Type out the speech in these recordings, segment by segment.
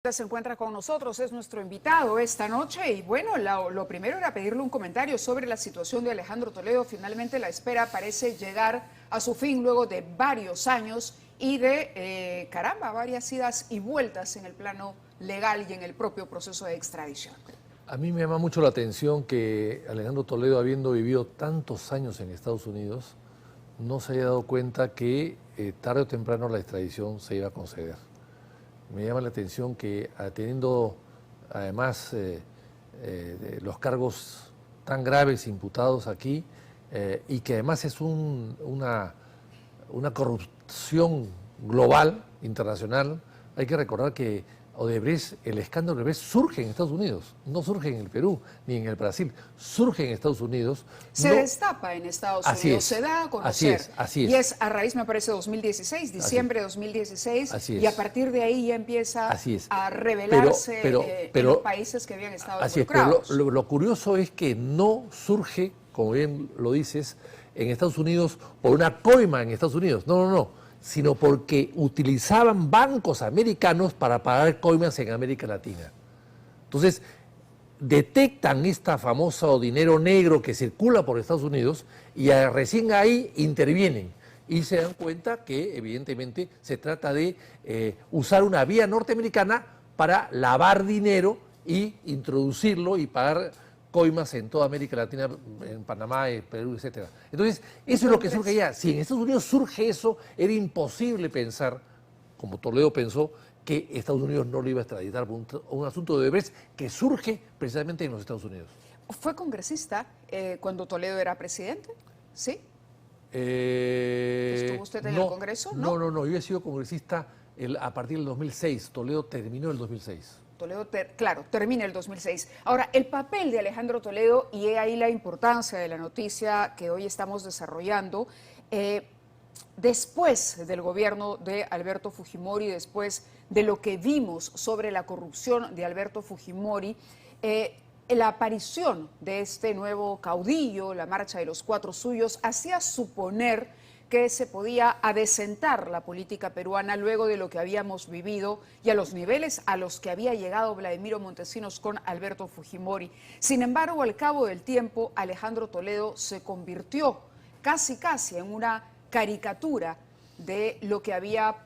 Se encuentra con nosotros, es nuestro invitado esta noche y bueno, lo primero era pedirle un comentario sobre la situación de Alejandro Toledo. Finalmente la espera parece llegar a su fin luego de varios años y de, varias idas y vueltas en el plano legal y en el propio proceso de extradición. A mí me llama mucho la atención que Alejandro Toledo, habiendo vivido tantos años en Estados Unidos, no se haya dado cuenta que tarde o temprano la extradición se iba a conceder. Me llama la atención que teniendo además los cargos tan graves imputados aquí y que además es una corrupción global, internacional, hay que recordar que Odebrecht, el escándalo de Odebrecht surge en Estados Unidos, no surge en el Perú ni en el Brasil, surge en Estados Unidos. Se destapa en Estados Unidos, se da a conocer. Así es. Y es a raíz, me parece, 2016, diciembre de 2016, y a partir de ahí ya empieza a revelarse en los países que habían estado involucrados. Pero lo curioso es que no surge, como bien lo dices, en Estados Unidos por una coima en Estados Unidos, no, sino porque utilizaban bancos americanos para pagar coimas en América Latina. Entonces, detectan esta famoso dinero negro que circula por Estados Unidos y recién ahí intervienen y se dan cuenta que evidentemente se trata de usar una vía norteamericana para lavar dinero y introducirlo y pagar coimas en toda América Latina, en Panamá, en Perú, etc. Entonces, eso es lo que surge allá. Si en Estados Unidos surge eso, era imposible pensar, como Toledo pensó, que Estados Unidos no lo iba a extraditar por un asunto de Odebrecht que surge precisamente en los Estados Unidos. ¿Fue congresista cuando Toledo era presidente? ¿Sí? ¿Estuvo usted en el Congreso? No, yo he sido congresista a partir del 2006. Toledo terminó el 2006. Toledo, termina el 2006. Ahora, el papel de Alejandro Toledo, y ahí la importancia de la noticia que hoy estamos desarrollando, después del gobierno de Alberto Fujimori, después de lo que vimos sobre la corrupción de Alberto Fujimori, la aparición de este nuevo caudillo, la marcha de los cuatro suyos, hacía suponer que se podía adecentar la política peruana luego de lo que habíamos vivido y a los niveles a los que había llegado Vladimiro Montesinos con Alberto Fujimori. Sin embargo, al cabo del tiempo, Alejandro Toledo se convirtió casi en una caricatura de lo que había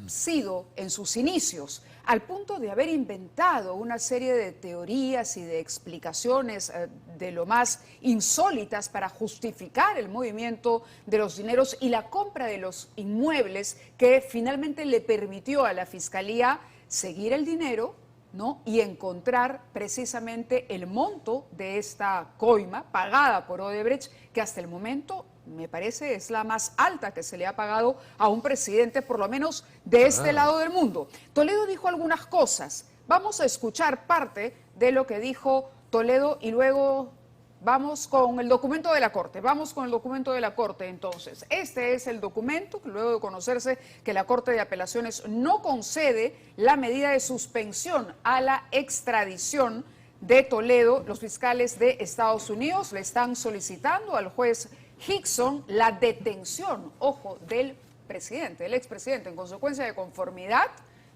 sido en sus inicios, al punto de haber inventado una serie de teorías y de explicaciones de lo más insólitas para justificar el movimiento de los dineros y la compra de los inmuebles que finalmente le permitió a la Fiscalía seguir el dinero, ¿no? Y encontrar precisamente el monto de esta coima pagada por Odebrecht, que hasta el momento me parece es la más alta que se le ha pagado a un presidente, por lo menos de este lado del mundo. Toledo dijo algunas cosas. Vamos a escuchar parte de lo que dijo Toledo y luego vamos con el documento de la Corte. Vamos con el documento de la Corte, entonces. Este es el documento que luego de conocerse que la Corte de Apelaciones no concede la medida de suspensión a la extradición de Toledo, los fiscales de Estados Unidos le están solicitando al juez Hickson la detención, ojo, del presidente, del expresidente, en consecuencia de conformidad,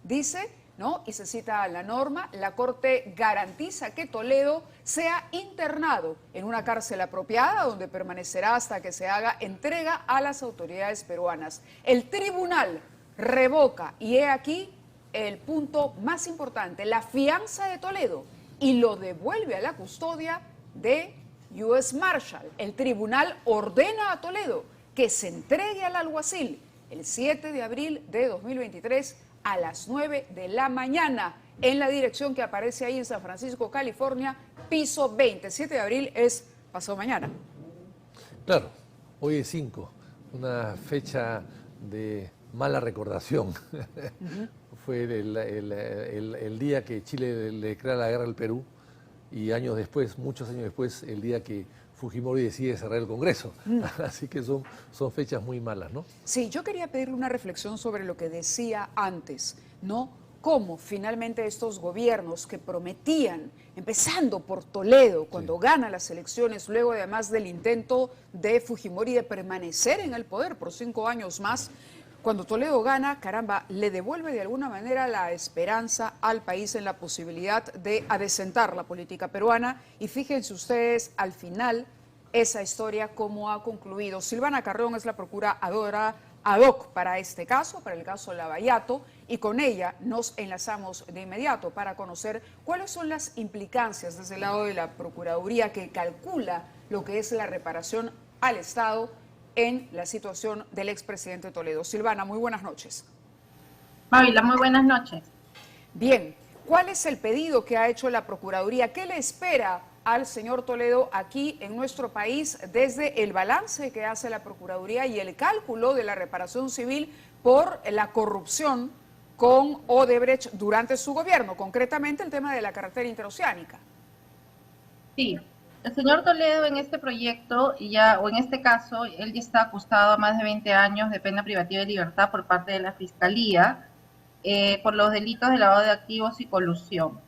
dice, ¿no? Y se cita la norma, la Corte garantiza que Toledo sea internado en una cárcel apropiada donde permanecerá hasta que se haga entrega a las autoridades peruanas. El tribunal revoca, y he aquí el punto más importante, la fianza de Toledo y lo devuelve a la custodia de U.S. Marshal. El tribunal ordena a Toledo que se entregue al alguacil el 7 de abril de 2023 a las 9 de la mañana en la dirección que aparece ahí en San Francisco, California, piso 20. 7 de abril es pasado mañana. Claro, hoy es 5, una fecha de mala recordación. Fue el día que Chile le declara la guerra al Perú y años después, muchos años después, el día que Fujimori decide cerrar el Congreso. Así que son fechas muy malas, ¿no? Sí, yo quería pedirle una reflexión sobre lo que decía antes, ¿no? Cómo finalmente estos gobiernos que prometían, empezando por Toledo, cuando gana las elecciones, luego además del intento de Fujimori de permanecer en el poder por 5 años más, Cuando Toledo gana, caramba, le devuelve de alguna manera la esperanza al país en la posibilidad de adecentar la política peruana. Y fíjense ustedes, al final, esa historia cómo ha concluido. Silvana Carrión es la procuradora ad hoc para este caso, para el caso Lavallato, y con ella nos enlazamos de inmediato para conocer cuáles son las implicancias desde el lado de la Procuraduría que calcula lo que es la reparación al Estado en la situación del expresidente Toledo. Silvana, muy buenas noches. Mávila, muy buenas noches. Bien, ¿cuál es el pedido que ha hecho la Procuraduría? ¿Qué le espera al señor Toledo aquí en nuestro país desde el balance que hace la Procuraduría y el cálculo de la reparación civil por la corrupción con Odebrecht durante su gobierno, concretamente el tema de la carretera interoceánica? Sí, el señor Toledo en este proyecto, o en este caso, él ya está acusado a más de 20 años de pena privativa de libertad por parte de la Fiscalía por los delitos de lavado de activos y colusión.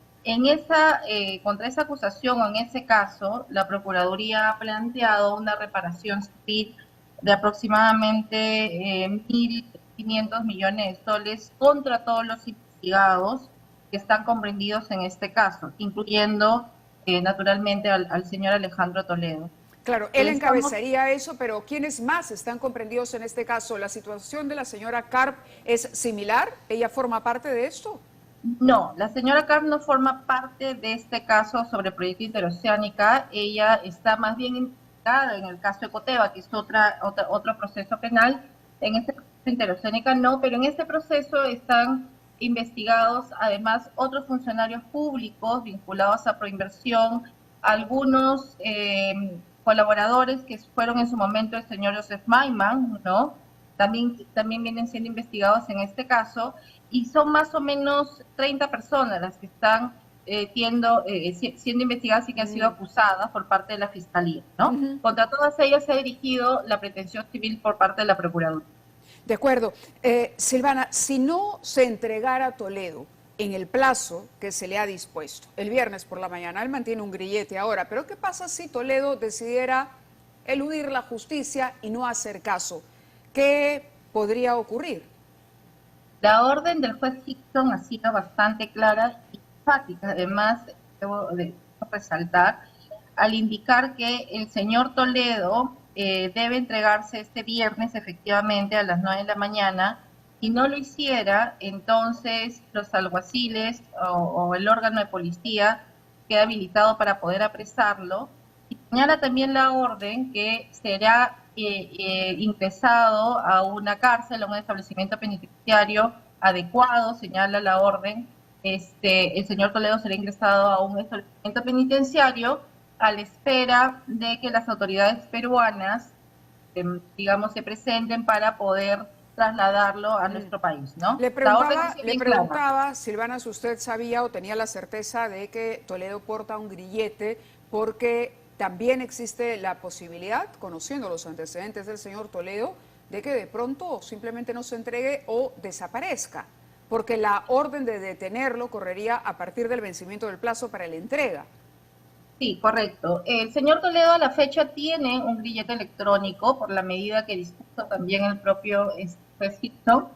Contra esa acusación o en ese caso, la Procuraduría ha planteado una reparación civil de aproximadamente 1.500 millones de soles contra todos los investigados que están comprendidos en este caso, incluyendo naturalmente al señor Alejandro Toledo. Claro, él encabezaría eso, pero ¿quiénes más están comprendidos en este caso? ¿La situación de la señora Karp es similar? ¿Ella forma parte de esto? No, la señora Karp no forma parte de este caso sobre el proyecto Interoceánica. Ella está más bien implicada en el caso Ecoteva, que es otro proceso penal. En este proceso Interoceánica no, pero en este proceso están investigados además otros funcionarios públicos vinculados a Proinversión, algunos colaboradores que fueron en su momento el señor Joseph Maiman, ¿no? También vienen siendo investigados en este caso, y son más o menos 30 personas las que están siendo investigadas y que han sido acusadas por parte de la Fiscalía, ¿no? Contra todas ellas se ha dirigido la pretensión civil por parte de la Procuraduría. De acuerdo. Silvana, si no se entregara Toledo en el plazo que se le ha dispuesto, el viernes por la mañana, él mantiene un grillete ahora, pero ¿qué pasa si Toledo decidiera eludir la justicia y no hacer caso? ¿Qué podría ocurrir? La orden del juez Hickson ha sido bastante clara y enfática, además, debo de resaltar, al indicar que el señor Toledo debe entregarse este viernes efectivamente a las 9 de la mañana. Si no lo hiciera, entonces los alguaciles o el órgano de policía queda habilitado para poder apresarlo. Y señala también la orden que será ingresado a una cárcel, a un establecimiento penitenciario adecuado, señala la orden. El señor Toledo será ingresado a un establecimiento penitenciario a la espera de que las autoridades peruanas, digamos, se presenten para poder trasladarlo a nuestro país, ¿no? Le preguntaba, Silvana, si usted sabía o tenía la certeza de que Toledo porta un grillete, porque también existe la posibilidad, conociendo los antecedentes del señor Toledo, de que de pronto simplemente no se entregue o desaparezca, porque la orden de detenerlo correría a partir del vencimiento del plazo para la entrega. Sí, correcto. El señor Toledo a la fecha tiene un grillete electrónico por la medida que dispuso también el propio juez Hickson.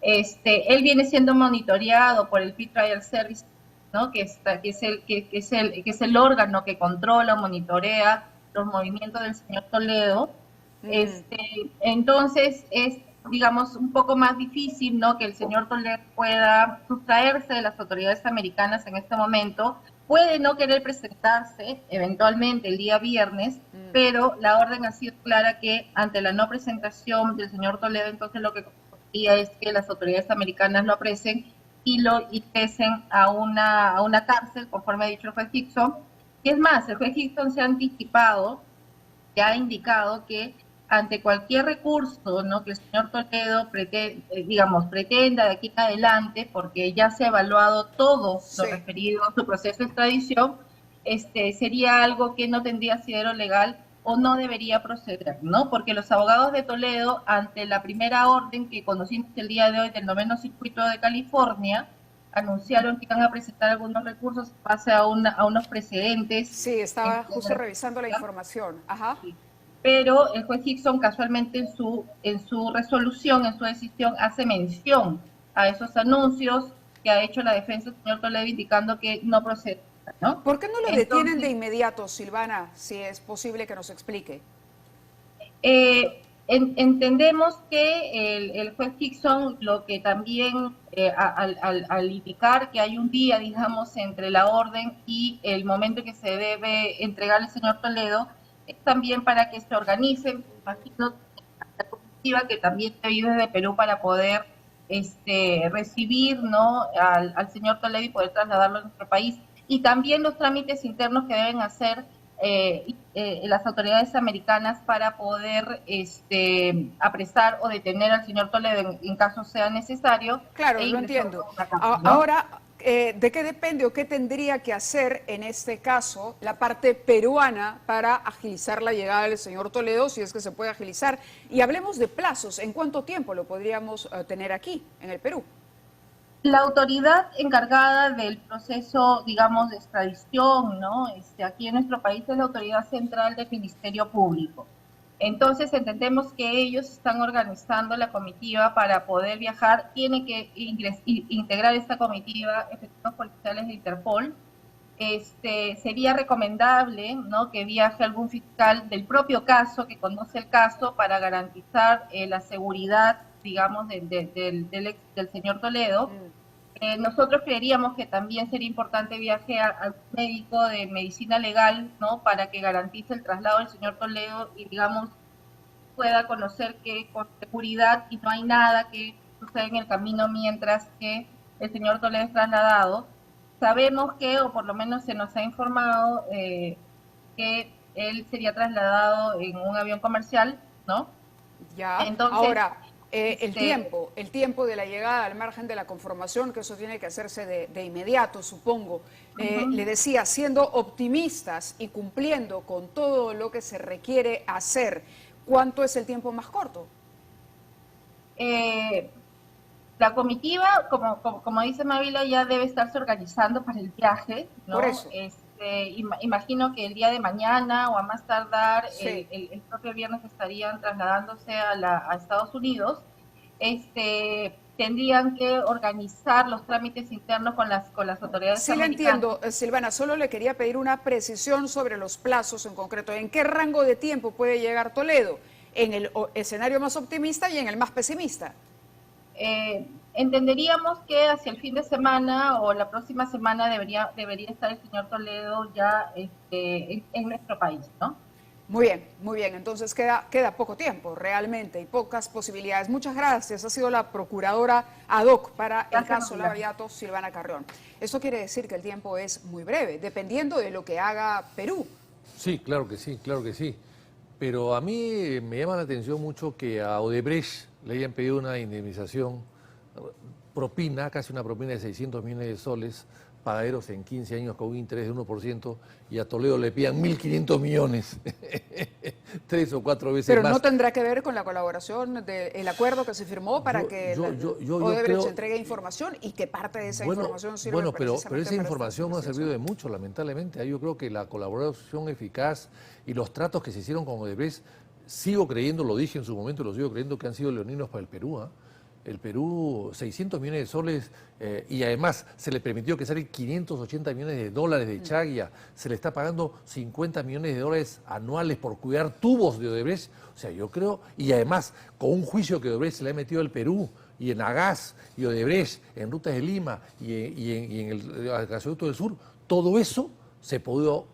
Él viene siendo monitoreado por el Pre-Trial Service, ¿no? que es el órgano que controla, monitorea los movimientos del señor Toledo. Entonces es, digamos, un poco más difícil, ¿no?, que el señor Toledo pueda sustraerse de las autoridades americanas en este momento. Puede no querer presentarse eventualmente el día viernes, pero la orden ha sido clara que ante la no presentación del señor Toledo, entonces lo que correspondería es que las autoridades americanas lo apresen y lo ingresen a una cárcel, conforme ha dicho el juez Hickson. Y es más, el juez Hickson se ha anticipado, ya ha indicado que ante cualquier recurso, ¿no?, que el señor Toledo pretenda de aquí en adelante, porque ya se ha evaluado todo lo referido a su proceso de extradición, sería algo que no tendría asidero legal o no debería proceder, ¿no? Porque los abogados de Toledo, ante la primera orden que conocimos el día de hoy del 9º Circuito de California, anunciaron que iban a presentar algunos recursos en base a unos precedentes. Sí, estaba justo revisando la información. Ajá. pero el juez Hickson casualmente en su resolución, en su decisión, hace mención a esos anuncios que ha hecho la defensa del señor Toledo indicando que no procede, ¿no? ¿Por qué no lo Entonces, detienen de inmediato, Silvana, si es posible que nos explique? Entendemos que el juez Hickson lo que también, al indicar que hay un día, digamos, entre la orden y el momento que se debe entregar al señor Toledo, es también para que se organice, imagino, la comitiva que también se vive desde Perú para poder recibir, ¿no?, al señor Toledo y poder trasladarlo a nuestro país. Y también los trámites internos que deben hacer las autoridades americanas para poder apresar o detener al señor Toledo en caso sea necesario. Claro, lo entiendo. Cárcel, ¿no? Ahora, ¿de qué depende o qué tendría que hacer en este caso la parte peruana para agilizar la llegada del señor Toledo, si es que se puede agilizar? Y hablemos de plazos, ¿en cuánto tiempo lo podríamos tener aquí, en el Perú? La autoridad encargada del proceso, digamos, de extradición, ¿no? Aquí en nuestro país es la autoridad central del Ministerio Público. Entonces entendemos que ellos están organizando la comitiva para poder viajar. Tiene que integrar esta comitiva efectivos policiales de Interpol. Sería recomendable, ¿no?, que viaje algún fiscal del propio caso, que conoce el caso, para garantizar la seguridad, digamos, del señor Toledo. Nosotros creeríamos que también sería importante viaje al médico de medicina legal, ¿no?, para que garantice el traslado del señor Toledo y, digamos, pueda conocer que con seguridad y no hay nada que suceda en el camino mientras que el señor Toledo es trasladado. Sabemos que, o por lo menos se nos ha informado, que él sería trasladado en un avión comercial, ¿no? Ya, entonces, ahora, el tiempo de la llegada al margen de la conformación, que eso tiene que hacerse de inmediato, supongo. Le decía, siendo optimistas y cumpliendo con todo lo que se requiere hacer, ¿cuánto es el tiempo más corto? La comitiva, como dice Mávila, ya debe estarse organizando para el viaje, ¿no? Por eso. Imagino que el día de mañana o a más tardar, Sí. el propio viernes estarían trasladándose a Estados Unidos. Tendrían que organizar los trámites internos con las autoridades Sí, le americanas. entiendo, Silvana, solo le quería pedir una precisión sobre los plazos en concreto. ¿En qué rango de tiempo puede llegar Toledo? ¿En el escenario más optimista y en el más pesimista? Entenderíamos que hacia el fin de semana o la próxima semana debería estar el señor Toledo ya en nuestro país, ¿no? Muy bien. Entonces queda poco tiempo realmente y pocas posibilidades. Muchas gracias. Ha sido la procuradora ad hoc para el caso Lava-Jato, Silvana Carrión. Eso quiere decir que el tiempo es muy breve, dependiendo de lo que haga Perú. Sí, claro que sí, claro que sí. Pero a mí me llama la atención mucho que a Odebrecht le hayan pedido una indemnización, propina, casi una propina de 600 millones de soles, pagaderos en 15 años con un interés de 1%, y a Toledo le pidan 1.500 millones, 3 o 4 veces Pero más. no tendrá que ver con la colaboración del acuerdo que se firmó para que Odebrecht entregue información y que parte de esa información sirva pero precisamente esa para información no ha servido de mucho, lamentablemente. Yo creo que la colaboración eficaz y los tratos que se hicieron con Odebrecht, sigo creyendo, lo dije en su momento y lo sigo creyendo, que han sido leoninos para el Perú, ¿eh? El Perú, 600 millones de soles, y además se le permitió que salgan 580 millones de dólares de Chaggia, se le está pagando 50 millones de dólares anuales por cuidar tubos de Odebrecht. O sea, yo creo, y además con un juicio que Odebrecht se le ha metido al Perú, y en Agas, y Odebrecht, en Rutas de Lima, y en el Gasoducto del Sur, todo eso se pudo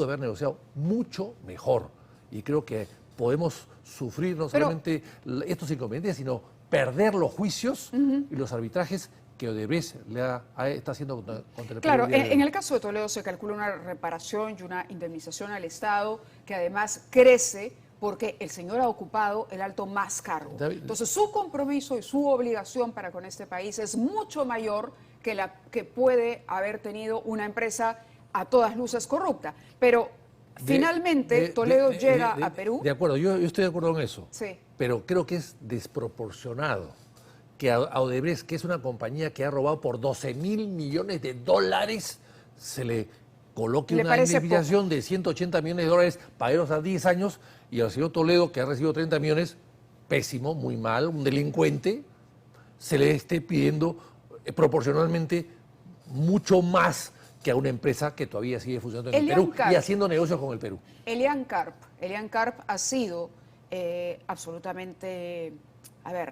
haber negociado mucho mejor. Y creo que podemos sufrir no solamente estos inconvenientes, sino perder los juicios y los arbitrajes que Odebrecht está haciendo contra el Perú. Claro, en el caso de Toledo se calcula una reparación y una indemnización al Estado que además crece porque el señor ha ocupado el alto más cargo. Entonces su compromiso y su obligación para con este país es mucho mayor que la que puede haber tenido una empresa a todas luces corrupta. Pero finalmente Toledo llega a Perú. De acuerdo, yo estoy de acuerdo con eso. Sí. Pero creo que es desproporcionado que a Odebrecht, que es una compañía que ha robado por 12.000 millones de dólares, se le coloque ¿Le una parece indemnización de 180 millones de dólares para ellos a 10 años y al señor Toledo, que ha recibido 30 millones, pésimo, muy mal, un delincuente, se le esté pidiendo proporcionalmente mucho más que a una empresa que todavía sigue funcionando en el Perú y haciendo negocios con el Perú? Elian Karp ha sido absolutamente,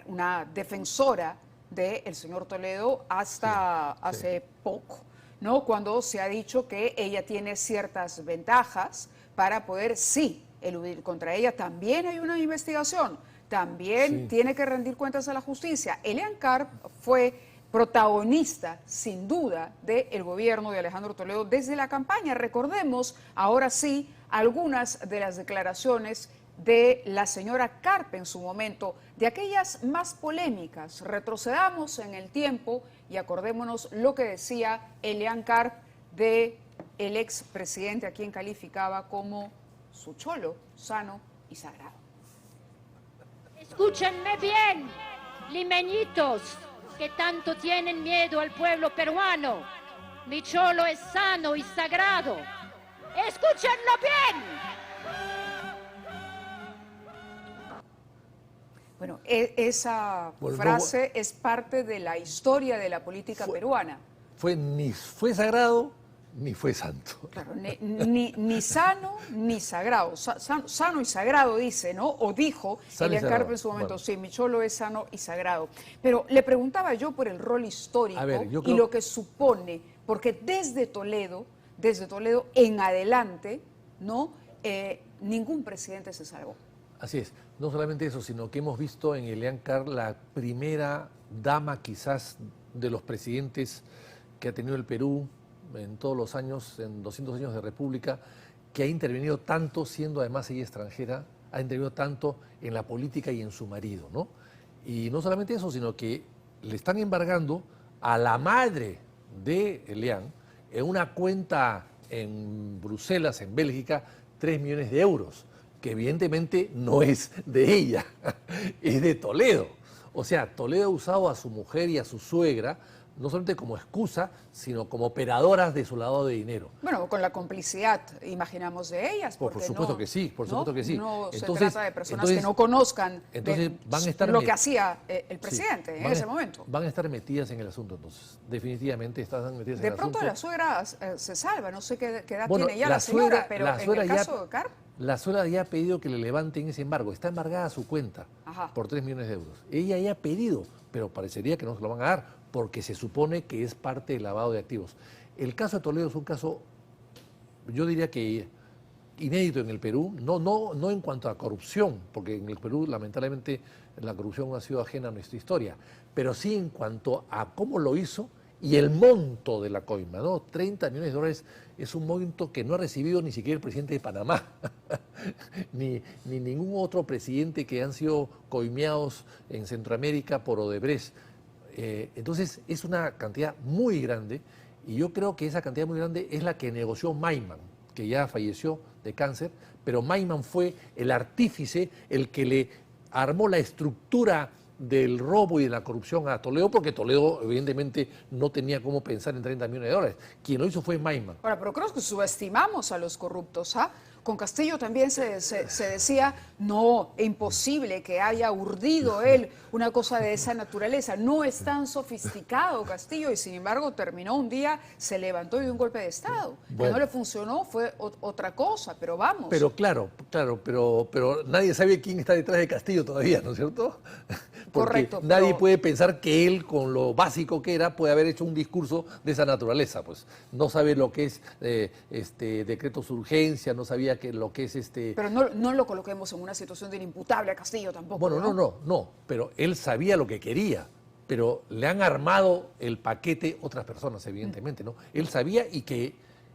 una defensora del señor Toledo hasta hace poco, ¿no? Cuando se ha dicho que ella tiene ciertas ventajas para poder, sí, eludir contra ella. También hay una investigación, también tiene que rendir cuentas a la justicia. Elian Karp fue protagonista, sin duda, del gobierno de Alejandro Toledo desde la campaña. Recordemos, ahora sí, algunas de las declaraciones de la señora Karp en su momento, de aquellas más polémicas. Retrocedamos en el tiempo y acordémonos lo que decía Elian Karp de el expresidente, a quien calificaba como su cholo, sano y sagrado. Escúchenme bien, limeñitos, que tanto tienen miedo al pueblo peruano. Mi cholo es sano y sagrado. ¡Escúchenlo bien! Bueno, esa frase es parte de la historia de la política peruana. Ni fue sagrado, ni fue santo. Claro, ni sano, ni sagrado. Sano y sagrado dice, ¿no? O dijo Elian Karp en su momento, bueno, sí, mi cholo es sano y sagrado. Pero le preguntaba yo por el rol histórico y lo que supone, porque desde Toledo en adelante, ¿no? Ningún presidente se salvó. Así es. No solamente eso, sino que hemos visto en Elian Karp la primera dama quizás de los presidentes que ha tenido el Perú en todos los años, en 200 años de república, que ha intervenido tanto, siendo además ella extranjera, ha intervenido tanto en la política y en su marido, ¿no? Y no solamente eso, sino que le están embargando a la madre de Elian en una cuenta en Bruselas, en Bélgica, 3 millones de euros, que evidentemente no es de ella, es de Toledo. O sea, Toledo ha usado a su mujer y a su suegra no solamente como excusa, sino como operadoras de su lavado de dinero. Bueno, con la complicidad, imaginamos, de ellas. Por supuesto que sí, por supuesto que sí. No se trata de personas que no conozcan lo que hacía el presidente en ese momento. Van a estar metidas en el asunto, entonces. Definitivamente están metidas en el asunto. De pronto la suegra se salva, no sé qué edad tiene ya la señora, pero en el caso de Karp... La suegra ya ha pedido que le levanten ese embargo. Está embargada su cuenta por 3 millones de euros. Ella ya ha pedido, pero parecería que no se lo van a dar porque se supone que es parte del lavado de activos. El caso de Toledo es un caso, yo diría que inédito en el Perú, no en cuanto a corrupción, porque en el Perú lamentablemente la corrupción ha sido ajena a nuestra historia, pero sí en cuanto a cómo lo hizo y el monto de la coima, ¿no? 30 millones de dólares es un monto que no ha recibido ni siquiera el presidente de Panamá, ni ningún otro presidente que han sido coimeados en Centroamérica por Odebrecht. Entonces es una cantidad muy grande y yo creo que esa cantidad muy grande es la que negoció Maiman, que ya falleció de cáncer, pero Maiman fue el artífice, el que le armó la estructura del robo y de la corrupción a Toledo, porque Toledo evidentemente no tenía cómo pensar en 30 millones de dólares. Quien lo hizo fue Maiman. Ahora, pero creo que subestimamos a los corruptos, ¿ah? Con Castillo también se decía, no, imposible que haya urdido él una cosa de esa naturaleza. No es tan sofisticado Castillo y sin embargo terminó un día, se levantó y dio un golpe de Estado. Bueno, que no le funcionó fue otra cosa, pero vamos. Pero claro, pero nadie sabe quién está detrás de Castillo todavía, ¿no es cierto? Porque correcto. Nadie puede pensar que él, con lo básico que era, puede haber hecho un discurso de esa naturaleza. Pues no sabe lo que es decretos de urgencia, no sabía lo que es Pero no lo coloquemos en una situación de inimputable a Castillo tampoco. Bueno, no, pero él sabía lo que quería, pero le han armado el paquete otras personas, evidentemente, ¿no? Él sabía y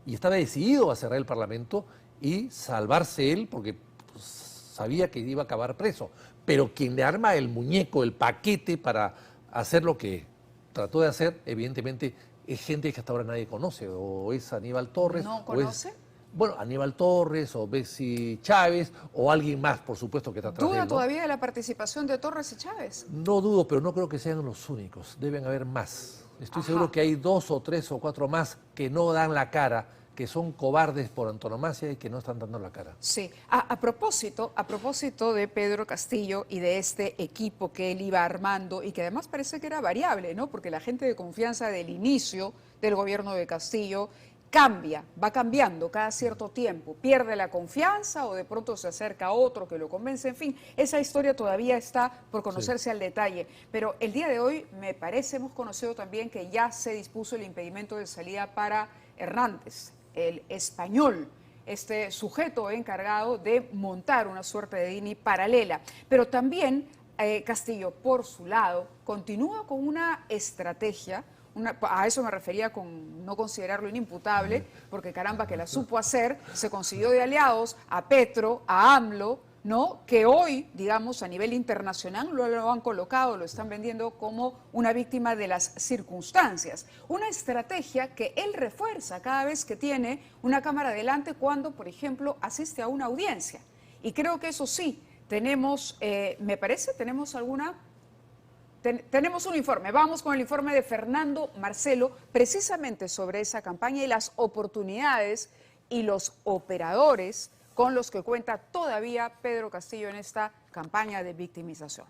estaba decidido a cerrar el Parlamento y salvarse él porque pues, sabía que iba a acabar preso. Pero quien le arma el muñeco, el paquete para hacer lo que trató de hacer, evidentemente es gente que hasta ahora nadie conoce, o es Aníbal Torres. ¿No conoce? Bueno, Aníbal Torres o Betsy Chávez o alguien más, por supuesto, que está atrás de él, ¿Duda todavía de la participación de Torres y Chávez? No dudo, pero no creo que sean los únicos. Deben haber más. Estoy seguro que hay 2 o 3 o 4 más que no dan la cara que son cobardes por antonomasia y que no están dando la cara. Sí, a propósito de Pedro Castillo y de este equipo que él iba armando y que además parece que era variable, ¿no? Porque la gente de confianza del inicio del gobierno de Castillo cambia, va cambiando cada cierto tiempo, pierde la confianza o de pronto se acerca a otro que lo convence, en fin, esa historia todavía está por conocerse al detalle, pero el día de hoy me parece, hemos conocido también que ya se dispuso el impedimento de salida para Hernández, el español, este sujeto encargado de montar una suerte de DINI paralela, pero también Castillo, por su lado, continúa con una estrategia. A eso me refería con no considerarlo inimputable, porque caramba que la supo hacer, se consiguió de aliados a Petro, a AMLO, ¿no? Que hoy, digamos, a nivel internacional lo han colocado, lo están vendiendo como una víctima de las circunstancias. Una estrategia que él refuerza cada vez que tiene una cámara delante cuando, por ejemplo, asiste a una audiencia. Y creo que eso sí, tenemos, me parece, tenemos un informe. Vamos con el informe de Fernando Marcelo, precisamente sobre esa campaña y las oportunidades y los operadores con los que cuenta todavía Pedro Castillo en esta campaña de victimización.